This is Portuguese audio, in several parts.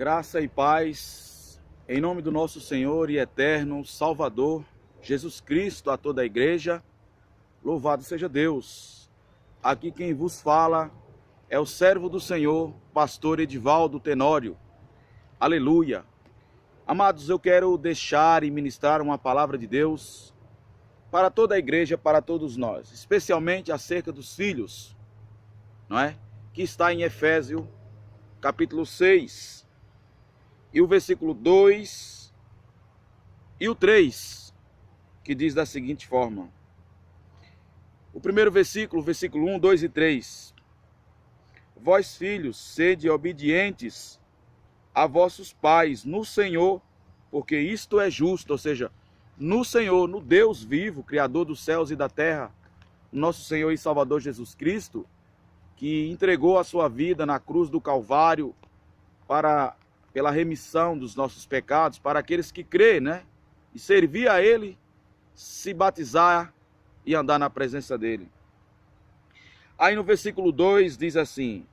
Graça e paz, em nome do nosso Senhor e eterno Salvador, Jesus Cristo, a toda a igreja, louvado seja Deus. Aqui quem vos fala é o servo do Senhor, pastor Edivaldo Tenório. Aleluia. Amados, eu quero deixar e ministrar uma palavra de Deus para toda a igreja, para todos nós, especialmente acerca dos filhos, não é? Que está em Efésios, capítulo 6, e o versículo 2 e o 3, que diz da seguinte forma. O primeiro versículo 1, 2 e 3. Vós, filhos, sede obedientes a vossos pais no Senhor, porque isto é justo, ou seja, no Senhor, no Deus vivo, Criador dos céus e da terra, nosso Senhor e Salvador Jesus Cristo, que entregou a sua vida na cruz do Calvário pela remissão dos nossos pecados, para aqueles que crêem, né? E servir a Ele, se batizar e andar na presença dEle. Aí no versículo 2 diz assim: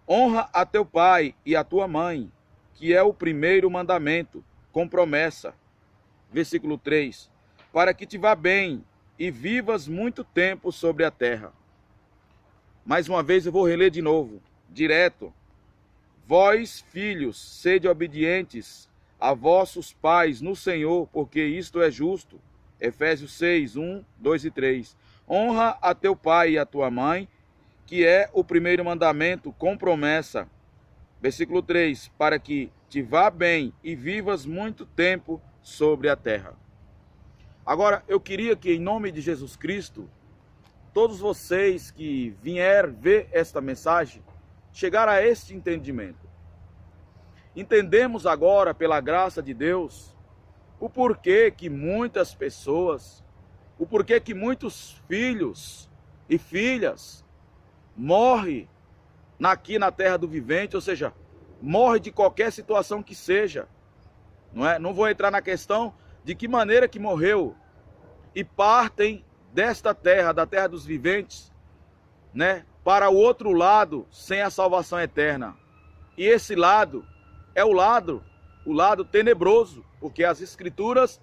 honra a teu pai e a tua mãe, que é o primeiro mandamento, com promessa. Versículo 3, para que te vá bem e vivas muito tempo sobre a terra. Mais uma vez eu vou reler de novo, direto. Vós, filhos, sede obedientes a vossos pais no Senhor, porque isto é justo. Efésios 6, 1, 2 e 3. Honra a teu pai e a tua mãe, que é o primeiro mandamento, com promessa. Versículo 3, para que te vá bem e vivas muito tempo sobre a terra. Agora, eu queria que, em nome de Jesus Cristo, todos vocês que vieram ver esta mensagem, chegar a este entendimento. Entendemos agora, pela graça de Deus, o porquê que muitas pessoas, o porquê que muitos filhos e filhas morrem aqui na terra do vivente, ou seja, morrem de qualquer situação que seja. Não é? Não vou entrar na questão de que maneira que morreu e partem desta terra, da terra dos viventes, né, para o outro lado sem a salvação eterna. E esse lado é o lado tenebroso, porque as escrituras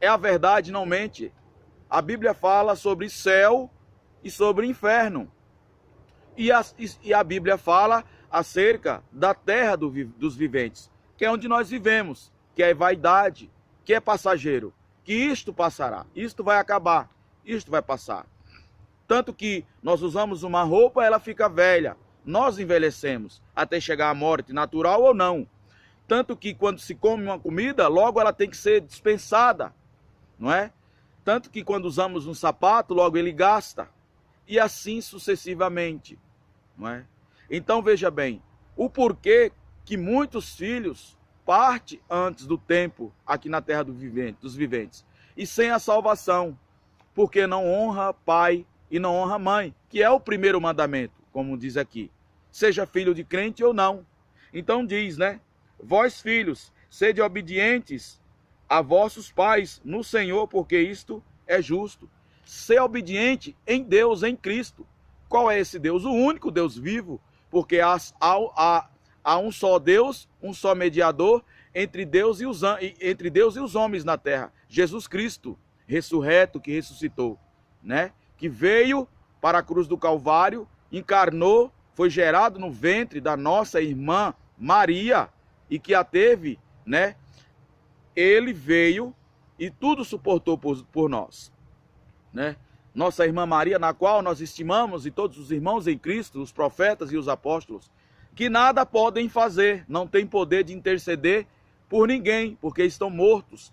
é a verdade, não mente. A Bíblia fala sobre céu e sobre inferno. E a Bíblia fala acerca da terra dos viventes, que é onde nós vivemos, que é vaidade, que é passageiro, que isto passará, isto vai acabar, isto vai passar. Tanto que nós usamos uma roupa, ela fica velha, nós envelhecemos, até chegar à morte, natural ou não. Tanto que quando se come uma comida, logo ela tem que ser dispensada, não é? Tanto que quando usamos um sapato, logo ele gasta, e assim sucessivamente, não é? Então veja bem, o porquê que muitos filhos partem antes do tempo aqui na terra dos viventes, e sem a salvação, porque não honra pai e não honra mãe, que é o primeiro mandamento, como diz aqui, seja filho de crente ou não. Então diz, né? Vós, filhos, sede obedientes a vossos pais no Senhor, porque isto é justo. Ser obediente em Deus, em Cristo. Qual é esse Deus? O único Deus vivo, porque há um só Deus, um só mediador entre Deus e os homens na terra. Jesus Cristo, ressurreto, que ressuscitou, né? Que veio para a cruz do Calvário, encarnou, foi gerado no ventre da nossa irmã Maria, e que a teve, né? Ele veio e tudo suportou por nós, né? Nossa irmã Maria, na qual nós estimamos, e todos os irmãos em Cristo, os profetas e os apóstolos, que nada podem fazer, não têm poder de interceder por ninguém, porque estão mortos.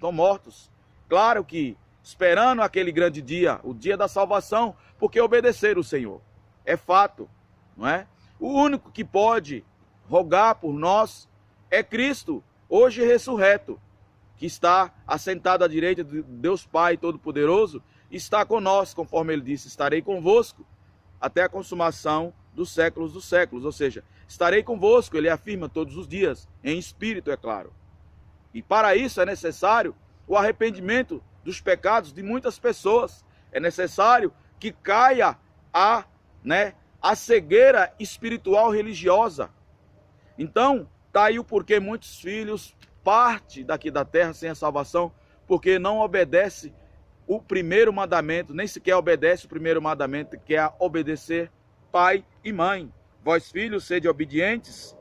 Claro que esperando aquele grande dia, o dia da salvação, porque obedeceram o Senhor. É fato, não é? O único que pode rogar por nós é Cristo, hoje ressurreto, que está assentado à direita de Deus Pai Todo-Poderoso, está conosco, conforme ele disse, estarei convosco até a consumação dos séculos, ou seja, estarei convosco, ele afirma todos os dias, em espírito, é claro. E para isso é necessário o arrependimento dos pecados de muitas pessoas. É necessário que caia a cegueira espiritual religiosa. Então, Está aí o porquê muitos filhos partem daqui da terra sem a salvação, porque não obedece o primeiro mandamento, nem sequer obedece o primeiro mandamento, que é obedecer pai e mãe. Vós, filhos, sede obedientes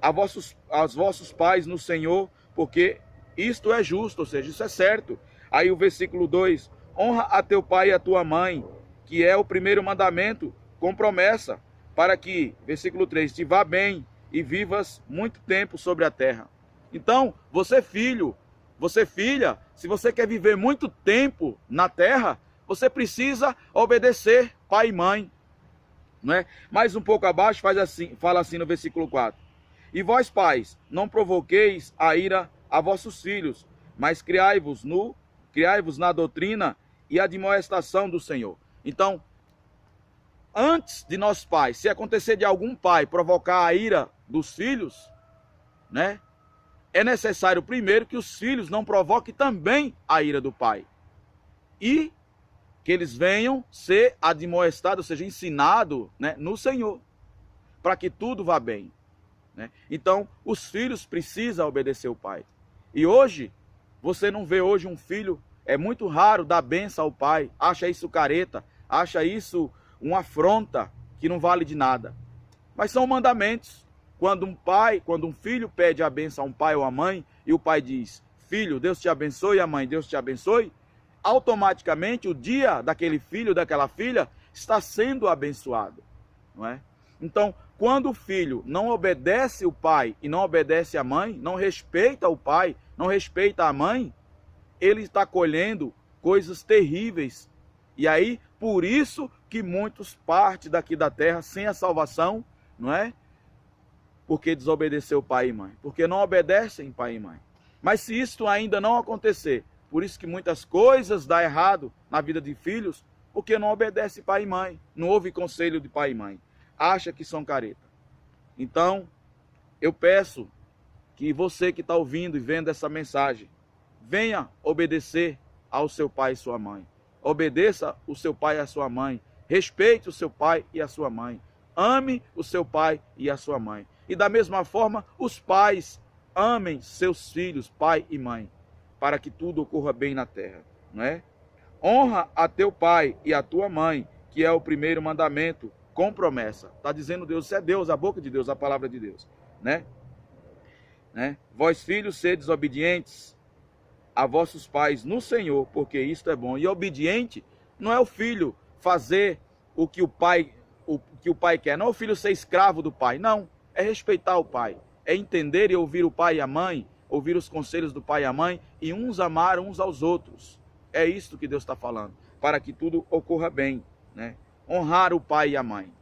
aos vossos pais no Senhor, porque isto é justo, ou seja, isso é certo. Aí o versículo 2, honra a teu pai e a tua mãe, que é o primeiro mandamento, com promessa, para que, versículo 3, te vá bem e vivas muito tempo sobre a terra. Então, você filho, você filha, se você quer viver muito tempo na terra, você precisa obedecer pai e mãe. Não é? Mais um pouco abaixo fala assim no versículo 4. E vós, pais, não provoqueis a ira a vossos filhos, mas criai-vos na doutrina e admoestação do Senhor. Então, antes de nós pais, se acontecer de algum pai provocar a ira dos filhos, né? É necessário primeiro que os filhos não provoquem também a ira do pai. E que eles venham ser admoestados, ou seja, ensinados, né, no Senhor, para que tudo vá bem. Né? Então, os filhos precisam obedecer o pai. E hoje, você não vê hoje um filho, é muito raro dar benção ao pai, acha isso careta, acha isso uma afronta que não vale de nada. Mas são mandamentos. Quando um filho pede a benção a um pai ou a mãe, e o pai diz, filho, Deus te abençoe, e a mãe, Deus te abençoe, automaticamente o dia daquele filho, daquela filha, está sendo abençoado. Não é? Então, quando o filho não obedece o pai e não obedece a mãe, não respeita o pai, não respeita a mãe, ele está colhendo coisas terríveis. E aí, por isso que muitos partem daqui da terra sem a salvação, não é? Porque desobedeceu pai e mãe. Porque não obedecem pai e mãe. Mas se isto ainda não acontecer, por isso que muitas coisas dão errado na vida de filhos, porque não obedece pai e mãe, não ouve conselho de pai e mãe, acha que são careta. Então, eu peço que você que está ouvindo e vendo essa mensagem, venha obedecer ao seu pai e sua mãe. Obedeça o seu pai e a sua mãe. Respeite o seu pai e a sua mãe. Ame o seu pai e a sua mãe. E da mesma forma, os pais amem seus filhos, pai e mãe, para que tudo ocorra bem na terra, não é? Honra a teu pai e a tua mãe, que é o primeiro mandamento, com promessa. Está dizendo Deus, isso é Deus, a boca de Deus, a palavra de Deus, né? Vós, filhos, sedes obedientes a vossos pais no Senhor, porque isto é bom. E obediente não é o filho fazer o que o pai quer, não é o filho ser escravo do pai, não. É respeitar o pai, é entender e ouvir o pai e a mãe, ouvir os conselhos do pai e a mãe, e uns amar uns aos outros. É isto que Deus está falando, para que tudo ocorra bem, né? Honrar o pai e a mãe.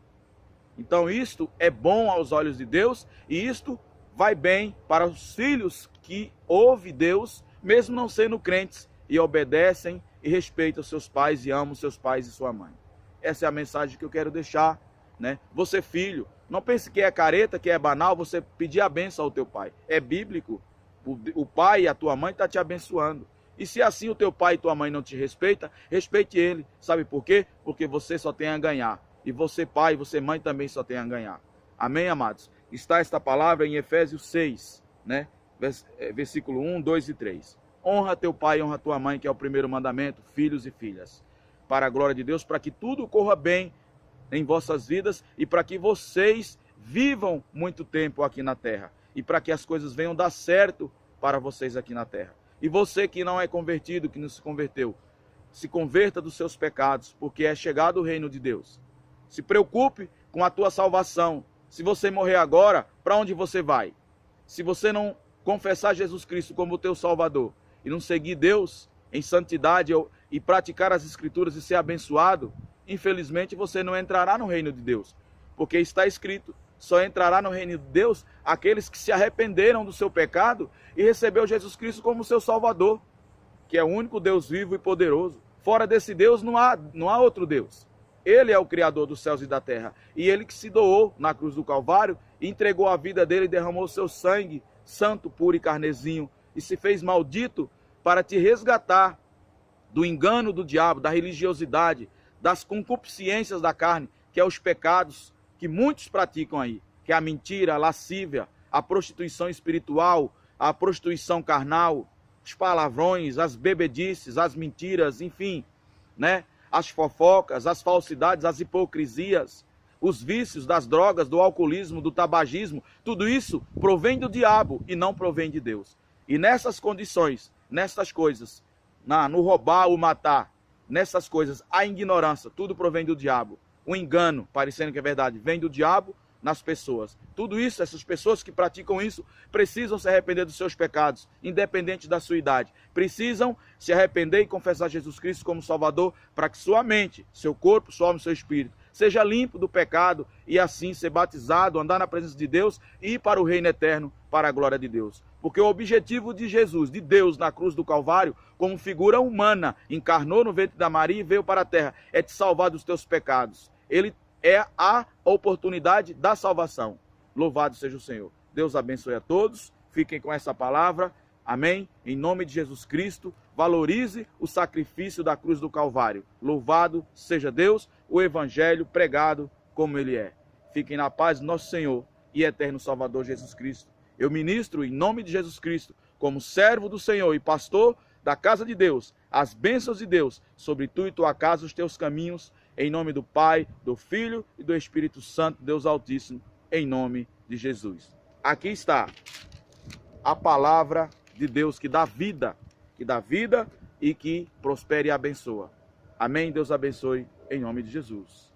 Então isto é bom aos olhos de Deus, e isto vai bem para os filhos que ouvem Deus, mesmo não sendo crentes, e obedecem e respeitam seus pais e amam seus pais e sua mãe. Essa é a mensagem que eu quero deixar, né? Você, filho, não pense que é careta, que é banal você pedir a bênção ao teu pai. É bíblico. O pai e a tua mãe estão te abençoando. E se assim o teu pai e tua mãe não te respeita, respeite ele. Sabe por quê? Porque você só tem a ganhar. E você, pai, e você, mãe, também só tem a ganhar. Amém, amados? Está esta palavra em Efésios 6, né? Versículo 1, 2 e 3. Honra teu pai e honra tua mãe, que é o primeiro mandamento, filhos e filhas. Para a glória de Deus, para que tudo corra bem em vossas vidas e para que vocês vivam muito tempo aqui na terra. E para que as coisas venham dar certo para vocês aqui na terra. E você que não é convertido, que não se converteu, se converta dos seus pecados, porque é chegado o reino de Deus. Se preocupe com a tua salvação. Se você morrer agora, para onde você vai? Se você não confessar Jesus Cristo como teu Salvador e não seguir Deus em santidade e praticar as Escrituras e ser abençoado, infelizmente você não entrará no reino de Deus. Porque está escrito, só entrará no reino de Deus aqueles que se arrependeram do seu pecado e recebeu Jesus Cristo como seu Salvador, que é o único Deus vivo e poderoso. Fora desse Deus não há outro Deus. Ele é o Criador dos céus e da terra. E ele que se doou na cruz do Calvário, entregou a vida dele e derramou seu sangue, santo, puro e carnezinho, e se fez maldito para te resgatar do engano do diabo, da religiosidade, das concupiscências da carne, que é os pecados que muitos praticam aí, que é a mentira, a lascívia, a prostituição espiritual, a prostituição carnal, os palavrões, as bebedices, as mentiras, enfim, né? As fofocas, as falsidades, as hipocrisias, os vícios das drogas, do alcoolismo, do tabagismo, tudo isso provém do diabo e não provém de Deus. E nessas condições, nessas coisas, no roubar, o matar, nessas coisas, a ignorância, tudo provém do diabo. O engano, parecendo que é verdade, vem do diabo nas pessoas. Tudo isso, essas pessoas que praticam isso, precisam se arrepender dos seus pecados, independente da sua idade. Precisam se arrepender e confessar Jesus Cristo como Salvador, para que sua mente, seu corpo, sua alma e seu espírito seja limpo do pecado e assim ser batizado, andar na presença de Deus e ir para o reino eterno, para a glória de Deus. Porque o objetivo de Jesus, de Deus na cruz do Calvário, como figura humana, encarnou no ventre da Maria e veio para a terra, é te salvar dos teus pecados. Ele é a oportunidade da salvação. Louvado seja o Senhor. Deus abençoe a todos. Fiquem com essa palavra. Amém? Em nome de Jesus Cristo, valorize o sacrifício da cruz do Calvário. Louvado seja Deus, o Evangelho pregado como ele é. Fiquem na paz do nosso Senhor e eterno Salvador Jesus Cristo. Eu ministro em nome de Jesus Cristo, como servo do Senhor e pastor da casa de Deus, as bênçãos de Deus sobre tu e tua casa, os teus caminhos, em nome do Pai, do Filho e do Espírito Santo, Deus Altíssimo, em nome de Jesus. Aqui está a palavra de Deus que dá vida e que prospere e abençoa. Amém? Deus abençoe em nome de Jesus.